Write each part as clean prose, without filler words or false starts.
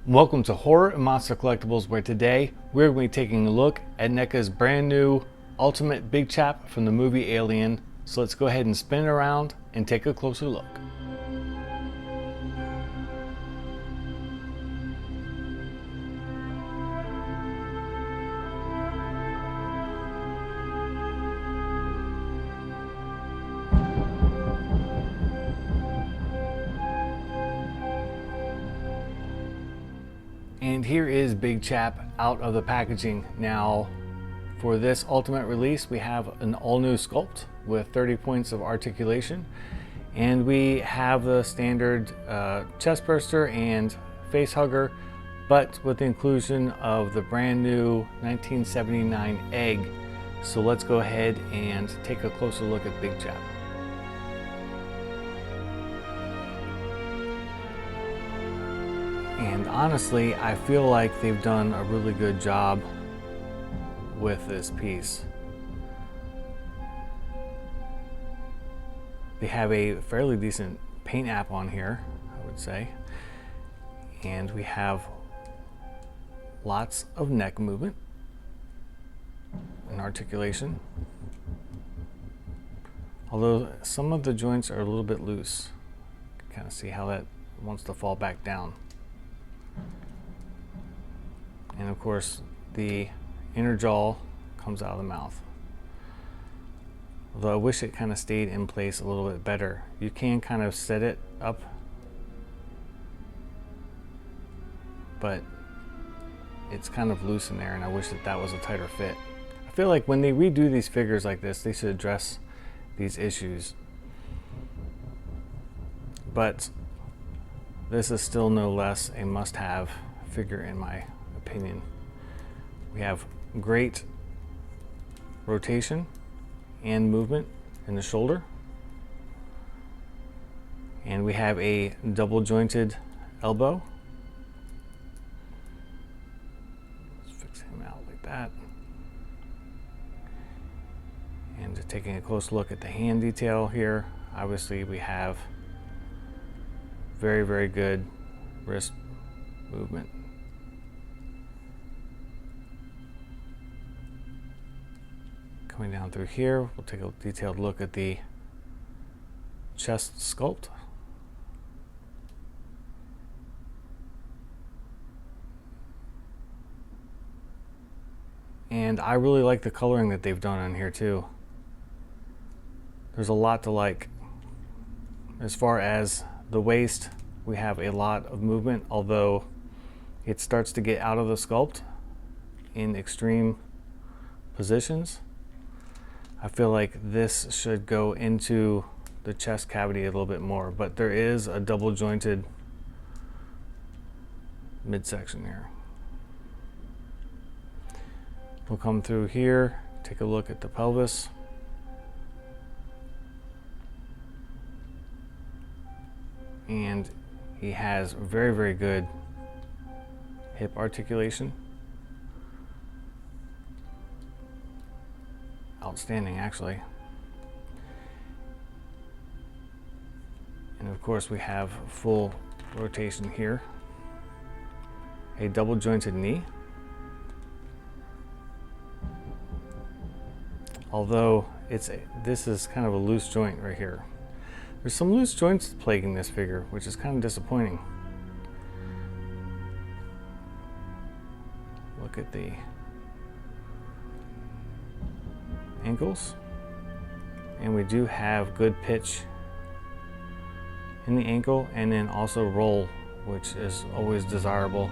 Welcome to Horror and Monster Collectibles, where today we're going to be taking a look at NECA's brand new Ultimate Big Chap from the movie Alien. So let's go ahead and spin it around and take a closer look. And here is Big Chap out of the packaging. Now, for this Ultimate release, we have an all-new sculpt with 30 points of articulation. And we have the standard chest burster and face hugger, but with the inclusion of the brand new 1979 egg. So let's go ahead and take a closer look at Big Chap. And honestly, I feel like they've done a really good job with this piece. They have a fairly decent paint app on here, I would say. And we have lots of neck movement and articulation. Although some of the joints are a little bit loose. You can kind of see how that wants to fall back down. And of course, the inner jaw comes out of the mouth. Although I wish it kind of stayed in place a little bit better. You can kind of set it up, but it's kind of loose in there, and I wish that that was a tighter fit. I feel like when they redo these figures like this, they should address these issues. But this is still no less a must-have figure in my opinion. We have great rotation and movement in the shoulder, and we have a double jointed elbow. Let's fix him out like that. And taking a close look at the hand detail here, obviously we have very good wrist movement. Coming down through here, we'll take a detailed look at the chest sculpt. And I really like the coloring that they've done on here too. There's a lot to like. As far as the waist, we have a lot of movement, although it starts to get out of the sculpt in extreme positions. I feel like this should go into the chest cavity a little bit more, but there is a double jointed midsection here. We'll come through here, take a look at the pelvis. And he has very good hip articulation. Outstanding, actually. And of course we have full rotation here. A double jointed knee. Although this is kind of a loose joint right here. There's some loose joints plaguing this figure, which is kind of disappointing. Look at the ankles, and we do have good pitch in the ankle, and then also roll, which is always desirable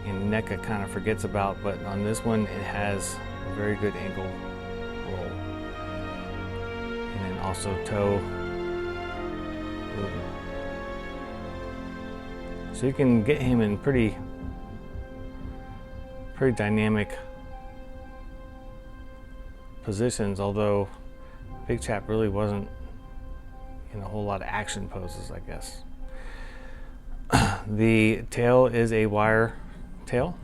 and NECA kind of forgets about, but on this one it has a very good ankle roll, and then also toe movement. So you can get him in pretty dynamic positions, although Big Chap really wasn't in a whole lot of action poses, I guess. The tail is a wire tail,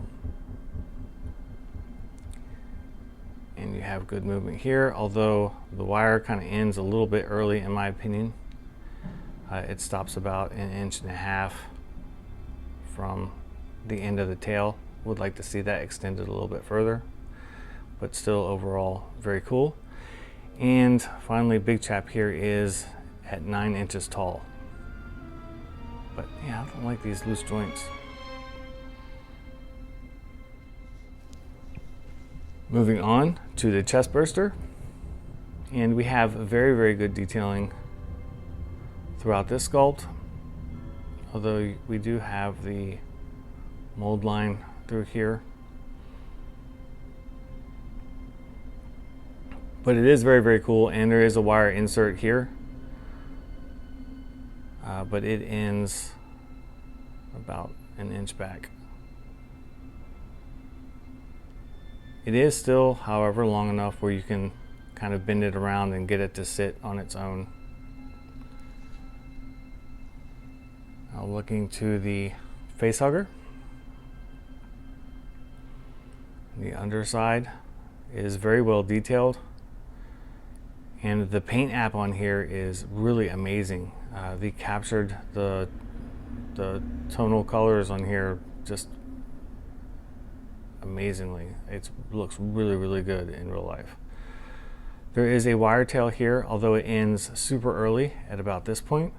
and you have good movement here, although the wire kind of ends a little bit early in my opinion. It stops about 1.5 inches from the end of the tail. Would like to see that extended a little bit further, but still overall very cool. And finally, Big Chap here is at 9 inches tall. But yeah, I don't like these loose joints. Moving on to the chest burster, and we have very, very good detailing throughout this sculpt, although we do have the mold line through here. But it is very, very cool, and there is a wire insert here, but it ends about an inch back. It is still, however, long enough where you can kind of bend it around and get it to sit on its own. Now looking to the facehugger, the underside is very well detailed, and the paint app on here is really amazing. They captured the tonal colors on here just amazingly. It looks really, really good in real life. There is a wire tail here, although it ends super early at about this point,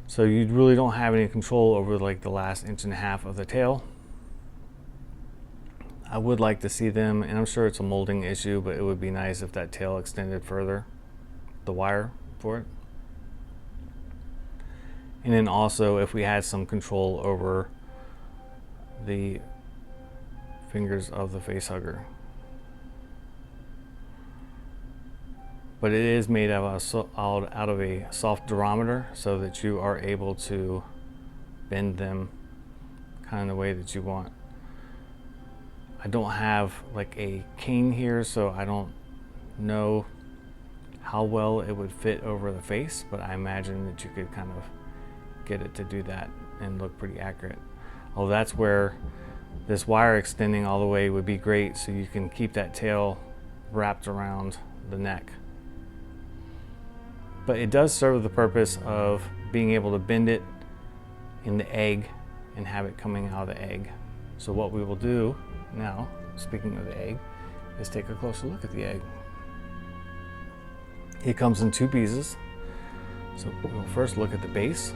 so you really don't have any control over like the last 1.5 inches of the tail. I would like to see them, and I'm sure it's a molding issue, but it would be nice if that tail extended further, the wire for it. And then also if we had some control over the fingers of the facehugger. But it is made out of a soft durometer, so that you are able to bend them kind of the way that you want. I don't have like a cane here, so I don't know how well it would fit over the face, but I imagine that you could kind of get it to do that and look pretty accurate. Although that's where this wire extending all the way would be great, so you can keep that tail wrapped around the neck. But it does serve the purpose of being able to bend it in the egg and have it coming out of the egg. So what we will do now, speaking of the egg, is take a closer look at the egg. It comes in 2 pieces. So we'll first look at the base,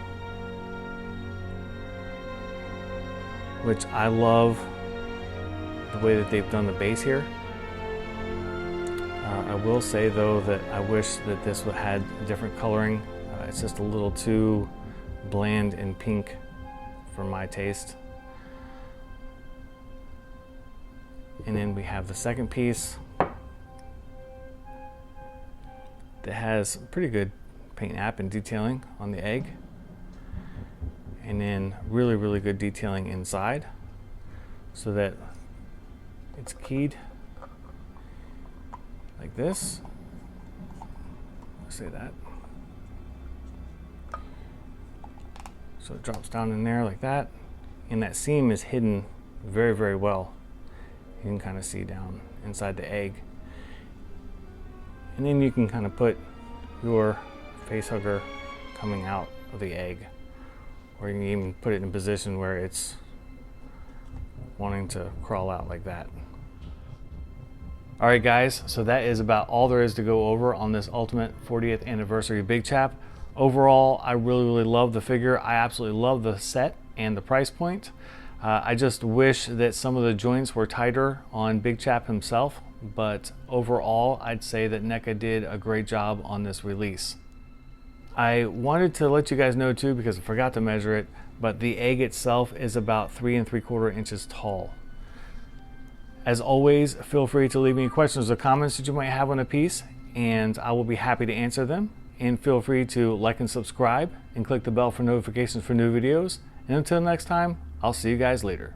which I love the way that they've done the base here. I will say though that I wish that this would had different coloring. It's just a little too bland and pink for my taste. And then we have the second piece that has pretty good paint app and detailing on the egg, and then really, really good detailing inside, so that it's keyed like this. Let's say that. So it drops down in there like that, and that seam is hidden very, very well. You can kind of see down inside the egg. And then you can kind of put your facehugger coming out of the egg, or you can even put it in a position where it's wanting to crawl out like that. All right guys, so that is about all there is to go over on this Ultimate 40th Anniversary Big Chap. Overall, I really, really love the figure. I absolutely love the set and the price point. I just wish that some of the joints were tighter on Big Chap himself, but overall, I'd say that NECA did a great job on this release. I wanted to let you guys know too, because I forgot to measure it, but the egg itself is about 3 3/4 inches tall. As always, feel free to leave me questions or comments that you might have on a piece, and I will be happy to answer them. And feel free to like and subscribe and click the bell for notifications for new videos. And until next time, I'll see you guys later.